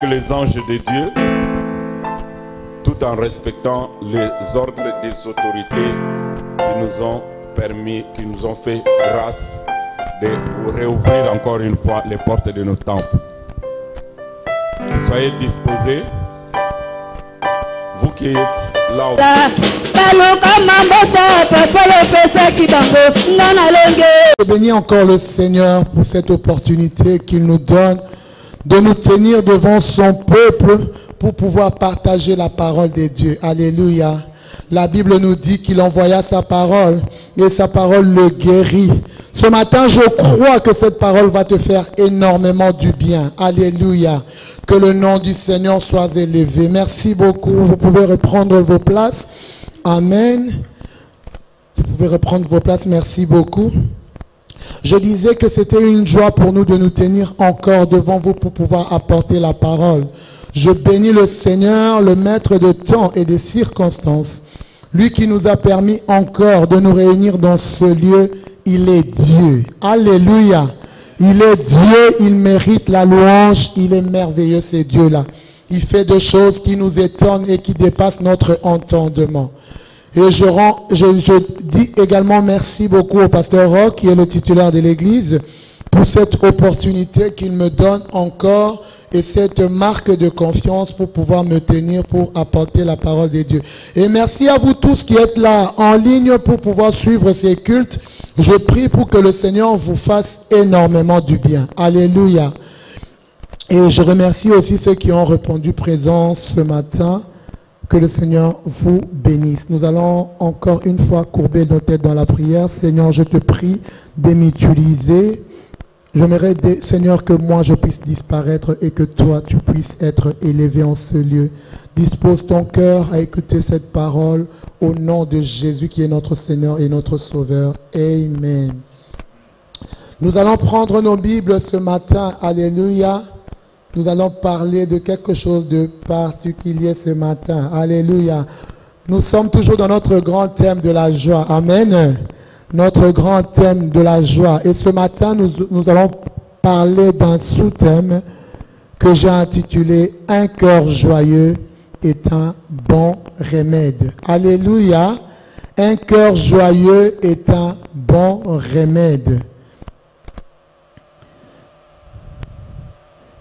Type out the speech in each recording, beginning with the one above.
Les anges de Dieu, tout en respectant les ordres des autorités qui nous ont permis, qui nous ont fait grâce de réouvrir encore une fois les portes de nos temples. Soyez disposés, vous qui êtes là. Je bénis encore le Seigneur pour cette opportunité qu'il nous donne de nous tenir devant son peuple pour pouvoir partager la parole de Dieu. Alléluia. La Bible nous dit qu'il envoya sa parole et sa parole le guérit. Ce matin, je crois que cette parole va te faire énormément du bien. Alléluia. Que le nom du Seigneur soit élevé. Merci beaucoup. Vous pouvez reprendre vos places. Amen. Vous pouvez reprendre vos places. Merci beaucoup. Je disais que c'était une joie pour nous de nous tenir encore devant vous pour pouvoir apporter la parole. Je bénis le Seigneur, le maître de temps et des circonstances. Lui qui nous a permis encore de nous réunir dans ce lieu, il est Dieu. Alléluia. Il est Dieu, il mérite la louange, il est merveilleux ce Dieu-là. Il fait des choses qui nous étonnent et qui dépassent notre entendement. Et je dis également merci beaucoup au pasteur Roch, qui est le titulaire de l'église, pour cette opportunité qu'il me donne encore et cette marque de confiance pour pouvoir me tenir, pour apporter la parole de Dieu. Et merci à vous tous qui êtes là en ligne pour pouvoir suivre ces cultes. Je prie pour que le Seigneur vous fasse énormément du bien. Alléluia. Et je remercie aussi ceux qui ont répondu présent ce matin. Que le Seigneur vous bénisse. Nous allons encore une fois courber nos têtes dans la prière. Seigneur, je te prie de m'utiliser. J'aimerais, Seigneur, que moi je puisse disparaître et que toi tu puisses être élevé en ce lieu. Dispose ton cœur à écouter cette parole au nom de Jésus qui est notre Seigneur et notre Sauveur. Amen. Nous allons prendre nos Bibles ce matin. Alléluia. Nous allons parler de quelque chose de particulier ce matin. Alléluia. Nous sommes toujours dans notre grand thème de la joie. Amen. Notre grand thème de la joie. Et ce matin, nous allons parler d'un sous-thème que j'ai intitulé « Un cœur joyeux est un bon remède ». Alléluia. Un cœur joyeux est un bon remède.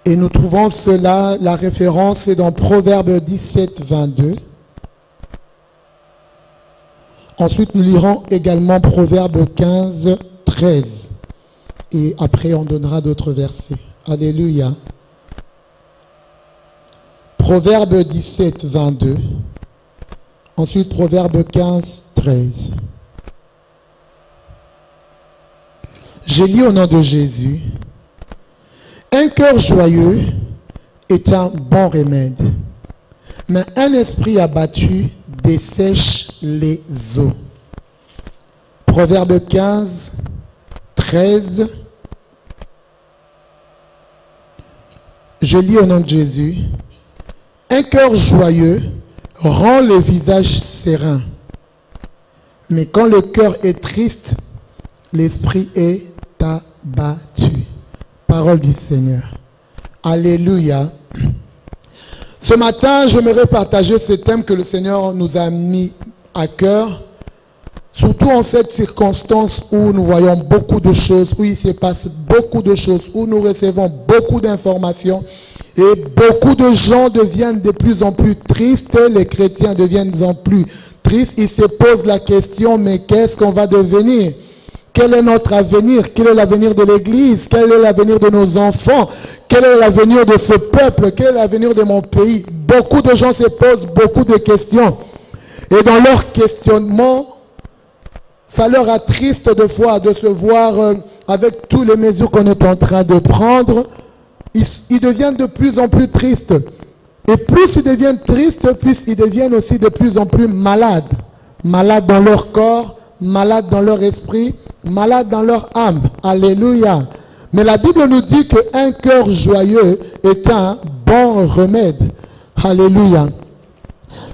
Et nous trouvons cela, la référence est dans Proverbe 17, 22. Ensuite, nous lirons également Proverbe 15, 13. Et après, on donnera d'autres versets. Alléluia. Proverbe 17, 22. Ensuite, Proverbe 15, 13. Je lis au nom de Jésus. Un cœur joyeux est un bon remède, mais un esprit abattu dessèche les eaux. Proverbe 15, 13. Je lis au nom de Jésus. Un cœur joyeux rend le visage serein, mais quand le cœur est triste, l'esprit est abattu. Parole du Seigneur. Alléluia. Ce matin, j'aimerais partager ce thème que le Seigneur nous a mis à cœur, surtout en cette circonstance où nous voyons beaucoup de choses, où il se passe beaucoup de choses, où nous recevons beaucoup d'informations et beaucoup de gens deviennent de plus en plus tristes, les chrétiens deviennent de plus en plus tristes, ils se posent la question, mais qu'est-ce qu'on va devenir ? Quel est notre avenir? Quel est l'avenir de l'Église? Quel est l'avenir de nos enfants? Quel est l'avenir de ce peuple? Quel est l'avenir de mon pays? Beaucoup de gens se posent beaucoup de questions. Et dans leur questionnement, ça leur attriste de fois de se voir avec toutes les mesures qu'on est en train de prendre. Ils deviennent de plus en plus tristes. Et plus ils deviennent tristes, plus ils deviennent aussi de plus en plus malades. Malades dans leur corps, malades dans leur esprit, malades dans leur âme. Alléluia. Mais la Bible nous dit qu'un cœur joyeux est un bon remède. Alléluia.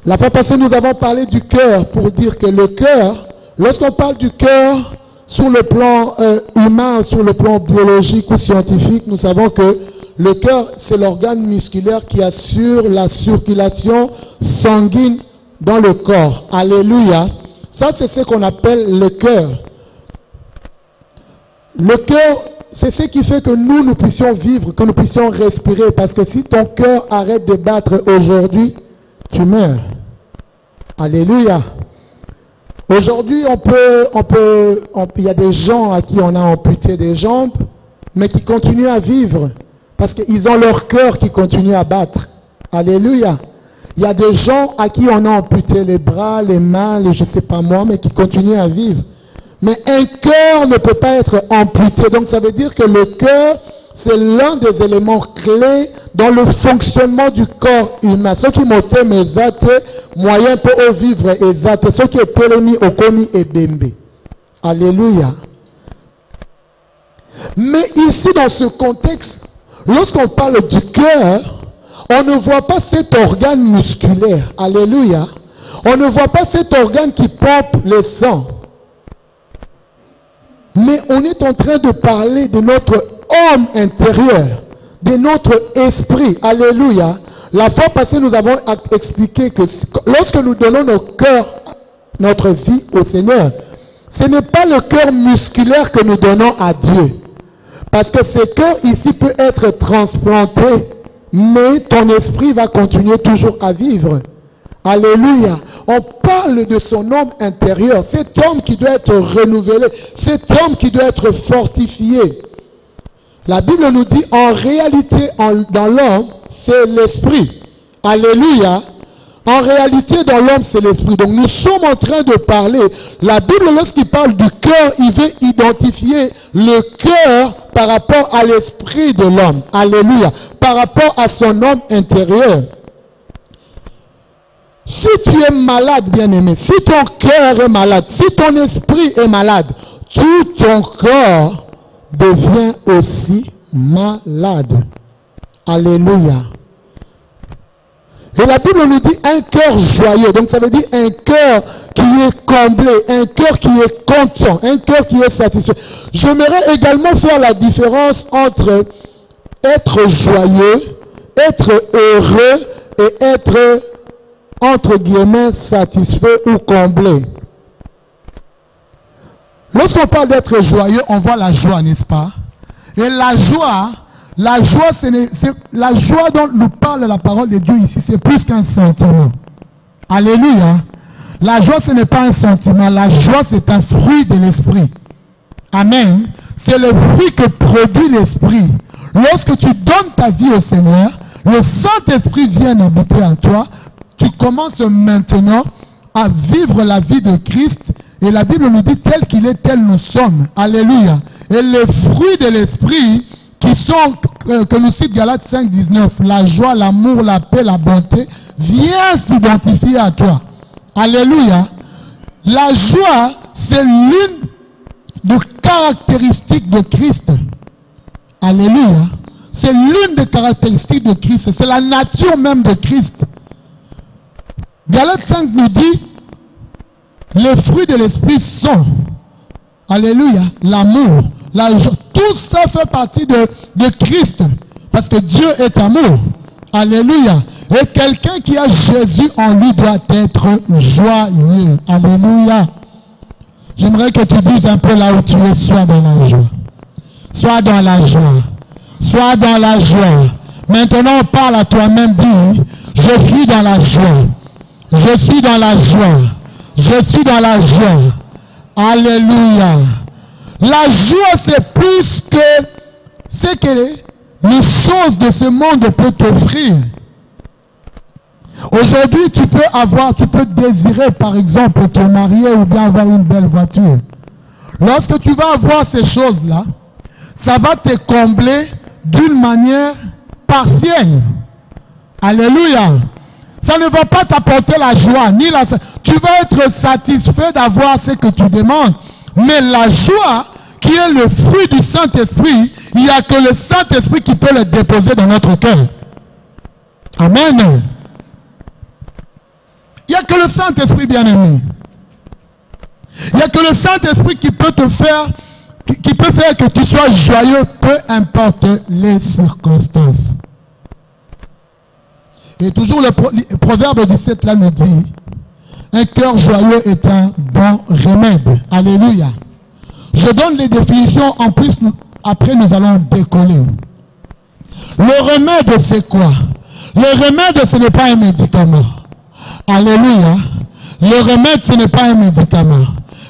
La fois passée, nous avons parlé du cœur pour dire que le cœur, lorsqu'on parle du cœur sur le plan humain, sur le plan biologique ou scientifique, nous savons que le cœur, c'est l'organe musculaire qui assure la circulation sanguine dans le corps. Alléluia. Ça, c'est ce qu'on appelle le cœur. Le cœur, c'est ce qui fait que nous puissions vivre, que nous puissions respirer. Parce que si ton cœur arrête de battre aujourd'hui, tu meurs. Alléluia. Aujourd'hui, il y a des gens à qui on a amputé des jambes, mais qui continuent à vivre. Parce qu'ils ont leur cœur qui continue à battre. Alléluia. Il y a des gens à qui on a amputé les bras, les mains, je ne sais pas moi, mais qui continuent à vivre. Mais un cœur ne peut pas être amputé. Donc ça veut dire que le cœur, c'est l'un des éléments clés dans le fonctionnement du corps humain. Ceux qui montaient mes athées, moyens pour vivre et ceux qui étaient mis au commis et bembe. Alléluia. Mais ici, dans ce contexte, lorsqu'on parle du cœur, on ne voit pas cet organe musculaire. Alléluia. On ne voit pas cet organe qui pompe le sang. Mais on est en train de parler de notre homme intérieur, de notre esprit. Alléluia. La fois passée, nous avons expliqué que lorsque nous donnons nos cœurs, notre vie au Seigneur, ce n'est pas le cœur musculaire que nous donnons à Dieu. Parce que ce cœur ici peut être transplanté, mais ton esprit va continuer toujours à vivre. Alléluia. On parle de son homme intérieur, cet homme qui doit être renouvelé, cet homme qui doit être fortifié. La Bible nous dit, en réalité, dans l'homme, c'est l'esprit. Alléluia. En réalité, dans l'homme, c'est l'esprit. Donc, nous sommes en train de parler. La Bible, lorsqu'il parle du cœur, il veut identifier le cœur par rapport à l'esprit de l'homme. Alléluia. Par rapport à son homme intérieur. Si tu es malade, bien-aimé, si ton cœur est malade, si ton esprit est malade, tout ton corps devient aussi malade. Alléluia. Et la Bible nous dit un cœur joyeux. Donc ça veut dire un cœur qui est comblé, un cœur qui est content, un cœur qui est satisfait. J'aimerais également faire la différence entre être joyeux, être heureux et être, entre guillemets, satisfait ou comblé. Lorsqu'on parle d'être joyeux, on voit la joie, n'est-ce pas? Et la joie, la joie dont nous parle la parole de Dieu ici, c'est plus qu'un sentiment. Alléluia. La joie, ce n'est pas un sentiment. La joie, c'est un fruit de l'esprit. Amen. C'est le fruit que produit l'esprit. Lorsque tu donnes ta vie au Seigneur, le Saint-Esprit vient habiter en toi. Tu commences maintenant à vivre la vie de Christ. Et la Bible nous dit tel qu'il est, tel nous sommes. Alléluia. Et les fruits de l'esprit qui sont, que nous cite Galates 5, 19, la joie, l'amour, la paix, la bonté, vient s'identifier à toi. Alléluia. La joie, c'est l'une des caractéristiques de Christ. Alléluia. C'est l'une des caractéristiques de Christ. C'est la nature même de Christ. Galates 5 nous dit, les fruits de l'esprit sont, alléluia, l'amour, la joie. Tout ça fait partie de Christ. Parce que Dieu est amour. Alléluia. Et quelqu'un qui a Jésus en lui doit être joyeux. Alléluia. J'aimerais que tu dises un peu là où tu es, sois dans la joie. Sois dans la joie. Sois dans la joie. Maintenant, on parle à toi-même, dis, je suis dans la joie. Je suis dans la joie. Je suis dans la joie. Alléluia. La joie, c'est plus que ce que les choses de ce monde peuvent t'offrir. Aujourd'hui, tu peux désirer, par exemple, te marier ou bien avoir une belle voiture. Lorsque tu vas avoir ces choses-là, ça va te combler d'une manière partielle. Alléluia. Ça ne va pas t'apporter la joie, ni la... Tu vas être satisfait d'avoir ce que tu demandes. Mais la joie, qui est le fruit du Saint-Esprit, il n'y a que le Saint-Esprit qui peut le déposer dans notre cœur. Amen. Il n'y a que le Saint-Esprit, bien-aimé. Il n'y a que le Saint-Esprit qui peut te faire qui peut faire que tu sois joyeux, peu importe les circonstances. Et toujours le proverbe 17 là nous dit, un cœur joyeux est un bon remède. Alléluia. Je donne les définitions, en plus, après nous allons décoller. Le remède, c'est quoi? Le remède, ce n'est pas un médicament. Alléluia. Le remède, ce n'est pas un médicament.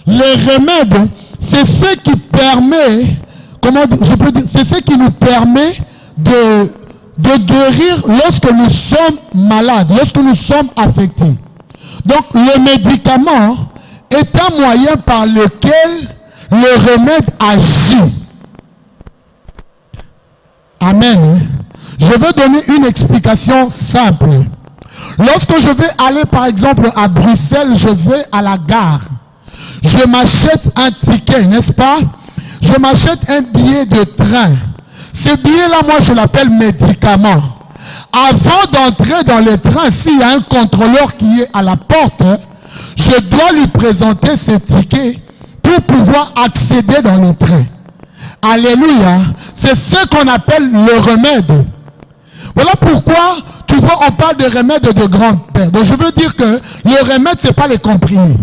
Le remède, c'est ce qui permet, comment je peux dire, c'est ce qui nous permet de guérir lorsque nous sommes malades, lorsque nous sommes affectés. Donc, le médicament est un moyen par lequel le remède agit. Amen. Je vais donner une explication simple. Lorsque je vais aller, par exemple, à Bruxelles, je vais à la gare. Je m'achète un ticket, n'est-ce pas? Je m'achète un billet de train. Ce billet-là, moi, je l'appelle médicament. Avant d'entrer dans le train, s'il y a un contrôleur qui est à la porte, je dois lui présenter ce ticket pour pouvoir accéder dans le train. Alléluia. C'est ce qu'on appelle le remède. Voilà pourquoi, tu vois, on parle de remède de grand-père. Donc, je veux dire que le remède, ce n'est pas les comprimés.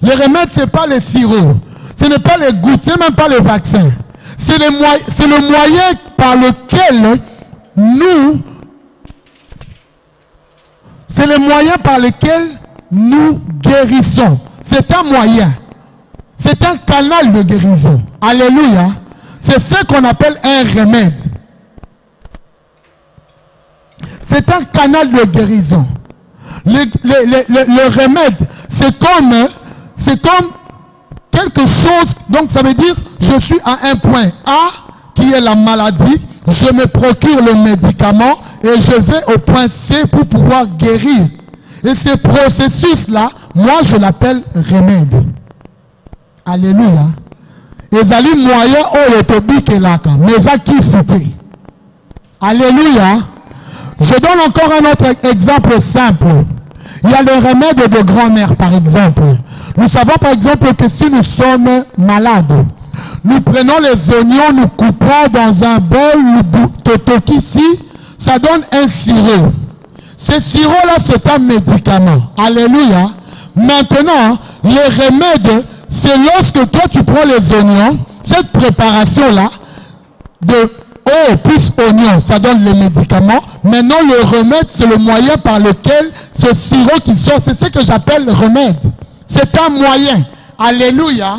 Le remède, ce n'est pas les sirops. Ce n'est pas les gouttes, ce n'est même pas le vaccin. C'est le moyen par lequel c'est le moyen par lequel nous guérissons. C'est un moyen. C'est un canal de guérison. Alléluia. C'est ce qu'on appelle un remède. C'est un canal de guérison. Le remède, c'est comme quelque chose, donc ça veut dire, je suis à un point A, qui est la maladie, je me procure le médicament et je vais au point C pour pouvoir guérir. Et ce processus-là, moi je l'appelle remède. Alléluia. Les alliés moyens ont autobique et là, mais à qui c'était? Alléluia. Je donne encore un autre exemple simple. Il y a le remède de grand-mère, par exemple. Nous savons, par exemple, que si nous sommes malades, nous prenons les oignons, nous coupons dans un bol, nous totoquons ici, ça donne un sirop. Ce sirop-là, c'est un médicament. Alléluia. Maintenant, le remède, c'est lorsque toi, tu prends les oignons, cette préparation-là, de eau plus oignon, ça donne les médicaments. Maintenant, le remède, c'est le moyen par lequel ce sirop qui sort, c'est ce que j'appelle le remède. C'est un moyen. Alléluia.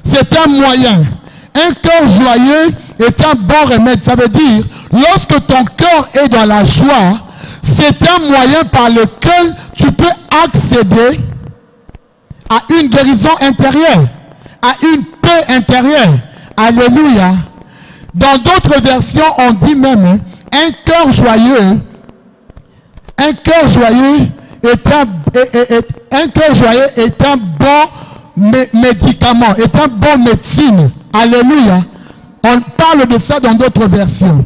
C'est un moyen. Un cœur joyeux est un bon remède. Ça veut dire, lorsque ton cœur est dans la joie, c'est un moyen par lequel tu peux accéder à une guérison intérieure, à une paix intérieure. Alléluia. Dans d'autres versions, on dit même, un cœur joyeux est un bon médicament, est un bon médecine. Alléluia. On parle de ça dans d'autres versions.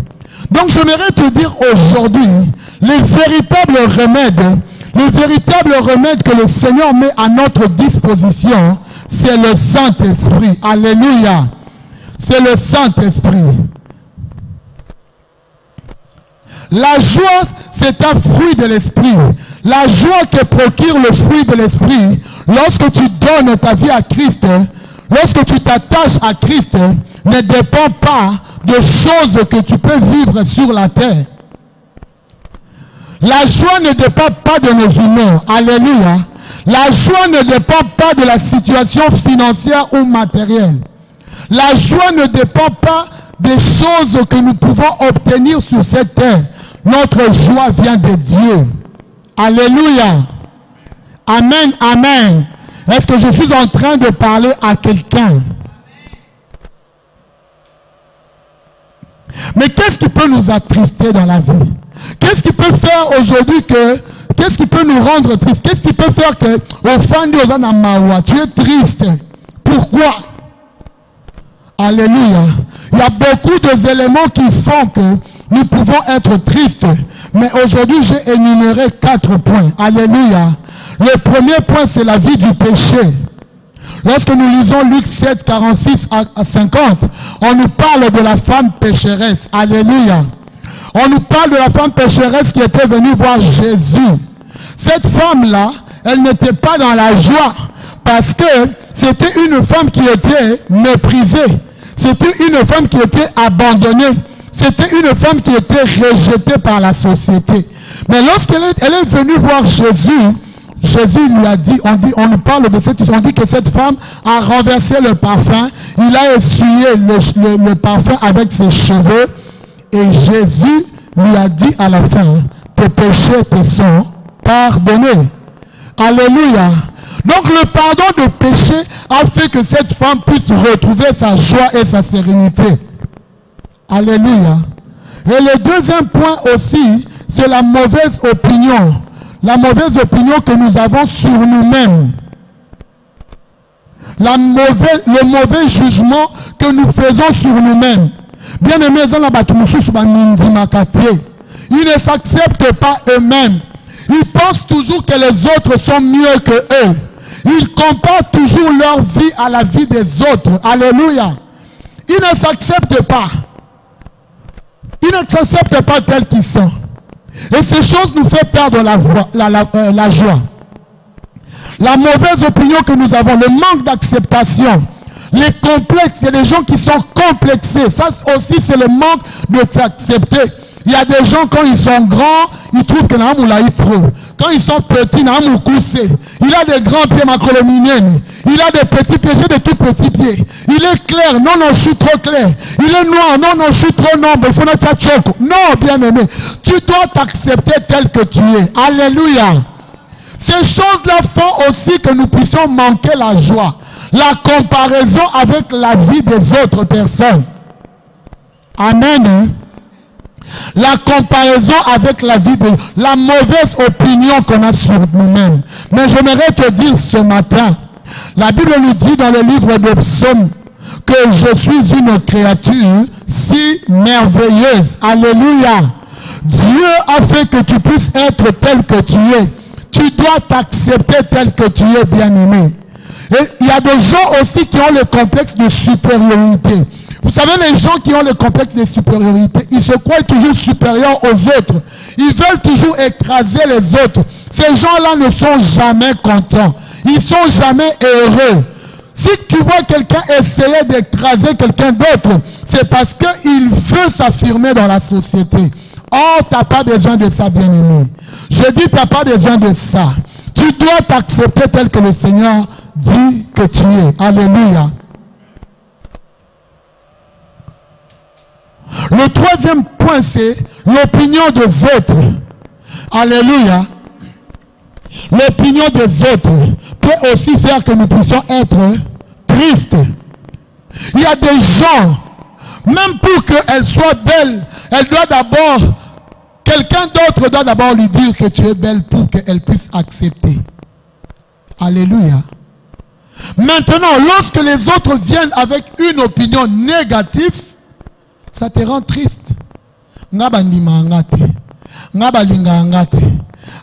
Donc j'aimerais te dire aujourd'hui, le véritable remède que le Seigneur met à notre disposition, c'est le Saint-Esprit. Alléluia. C'est le Saint-Esprit. La joie, c'est un fruit de l'esprit. La joie que procure le fruit de l'esprit, lorsque tu donnes ta vie à Christ, lorsque tu t'attaches à Christ, ne dépend pas de choses que tu peux vivre sur la terre. La joie ne dépend pas de nos humeurs. Alléluia. La joie ne dépend pas de la situation financière ou matérielle. La joie ne dépend pas des choses que nous pouvons obtenir sur cette terre. Notre joie vient de Dieu. Alléluia. Amen, amen. Est-ce que je suis en train de parler à quelqu'un? Mais qu'est-ce qui peut nous attrister dans la vie? Qu'est-ce qui peut faire aujourd'hui qu'est-ce qui peut nous rendre tristes? Qu'est-ce qui peut faire que tu es triste? Pourquoi? Alléluia. Il y a beaucoup d'éléments qui font que nous pouvons être tristes. Mais aujourd'hui, j'ai énuméré 4 points. Alléluia. Le premier point, c'est la vie du péché. Lorsque nous lisons Luc 7, 46 à 50, on nous parle de la femme pécheresse. Alléluia. On nous parle de la femme pécheresse qui était venue voir Jésus. Cette femme-là, elle n'était pas dans la joie parce que c'était une femme qui était méprisée. C'était une femme qui était abandonnée. C'était une femme qui était rejetée par la société. Mais lorsqu'elle est venue voir Jésus, Jésus lui a dit, on nous parle de cette histoire, on dit que cette femme a renversé le parfum, il a essuyé le parfum avec ses cheveux, et Jésus lui a dit à la fin, tes péchés te sont pardonnés. Alléluia. Donc le pardon de péché a fait que cette femme puisse retrouver sa joie et sa sérénité. Alléluia. Et le deuxième point aussi, c'est la mauvaise opinion. La mauvaise opinion que nous avons sur nous-mêmes. Le mauvais jugement que nous faisons sur nous-mêmes. Bien aimés, ils ne s'acceptent pas eux-mêmes. Ils pensent toujours que les autres sont mieux que eux. Ils comparent toujours leur vie à la vie des autres. Alléluia. Ils ne s'acceptent pas. Ils ne s'acceptent pas tels qu'ils sont. Et ces choses nous font perdre la joie. La mauvaise opinion que nous avons, le manque d'acceptation, les complexes, il y a des gens qui sont complexés. Ça aussi, c'est le manque de s'accepter. Il y a des gens, quand ils sont grands, ils trouvent que l'âme trop. Quand ils sont petits, l'âme coussé. Il a des grands pieds macrolominiennes. Il a des petits pieds, j'ai des tout petits pieds. Il est clair, non, je suis trop clair. Il est noir, non, je suis trop noble. Il faut notre choc. Non, bien aimé. Tu dois t'accepter tel que tu es. Alléluia. Ces choses-là font aussi que nous puissions manquer la joie. La comparaison avec la vie des autres personnes. Amen. La comparaison avec la vie de la mauvaise opinion qu'on a sur nous-mêmes. Mais j'aimerais te dire ce matin, la Bible nous dit dans le livre de Psaume que je suis une créature si merveilleuse. Alléluia. Dieu a fait que tu puisses être tel que tu es. Tu dois t'accepter tel que tu es, bien-aimé. Et il y a des gens aussi qui ont le complexe de supériorité. Vous savez, les gens qui ont le complexe de supériorité, ils se croient toujours supérieurs aux autres. Ils veulent toujours écraser les autres. Ces gens-là ne sont jamais contents. Ils ne sont jamais heureux. Si tu vois quelqu'un essayer d'écraser quelqu'un d'autre, c'est parce qu'il veut s'affirmer dans la société. Oh, tu n'as pas besoin de ça, bien-aimé. Je dis, tu n'as pas besoin de ça. Tu dois t'accepter tel que le Seigneur dit que tu es. Alléluia. Le troisième point, c'est l'opinion des autres. Alléluia. L'opinion des autres peut aussi faire que nous puissions être tristes. Il y a des gens, même pour qu'elle soit belle, elle doit d'abord, quelqu'un d'autre doit d'abord lui dire que tu es belle pour qu'elle puisse accepter. Alléluia. Maintenant, lorsque les autres viennent avec une opinion négative, ça te rend triste.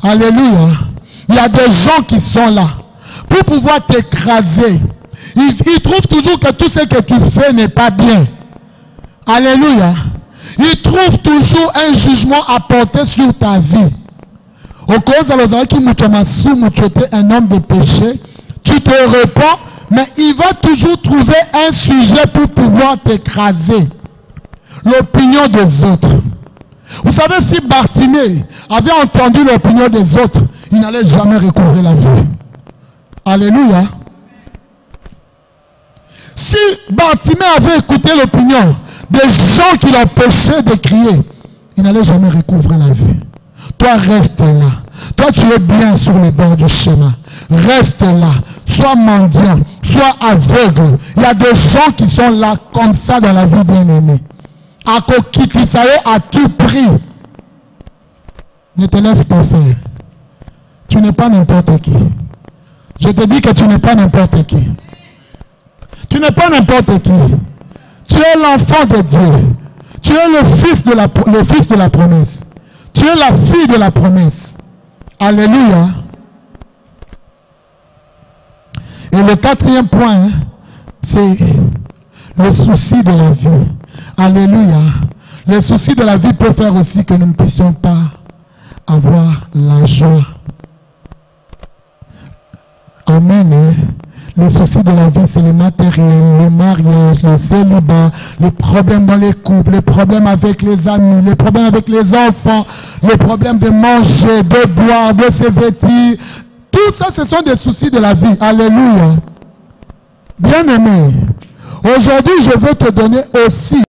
Alléluia. Il y a des gens qui sont là pour pouvoir t'écraser. Ils trouvent toujours que tout ce que tu fais n'est pas bien. Alléluia. Ils trouvent toujours un jugement à porter sur ta vie. Au cause de tu étais un homme de péché, tu te répands, mais il va toujours trouver un sujet pour pouvoir t'écraser. L'opinion des autres. Vous savez, si Bartimée avait entendu l'opinion des autres, il n'allait jamais recouvrir la vie. Alléluia. Si Bartimée avait écouté l'opinion des gens qui l'empêchaient de crier, il n'allait jamais recouvrir la vie. Toi, reste là. Toi, tu es bien sur le bord du chemin. Reste là. Sois mendiant, sois aveugle. Il y a des gens qui sont là comme ça dans la vie, bien-aimée. À tout prix. Ne te lève pas, frère. Tu n'es pas n'importe qui. Je te dis que tu n'es pas n'importe qui. Tu n'es pas n'importe qui. Tu es l'enfant de Dieu. Tu es le fils de la promesse. Tu es la fille de la promesse. Alléluia. Et le quatrième point, c'est le souci de la vie. Alléluia. Le souci de la vie peut faire aussi que nous ne puissions pas avoir la joie. Amen. Les soucis de la vie, c'est le matériel, le mariage, le célibat, les problèmes dans les couples, les problèmes avec les amis, les problèmes avec les enfants, les problèmes de manger, de boire, de se vêtir. Tout ça, ce sont des soucis de la vie. Alléluia. Bien-aimé, aujourd'hui, je veux te donner aussi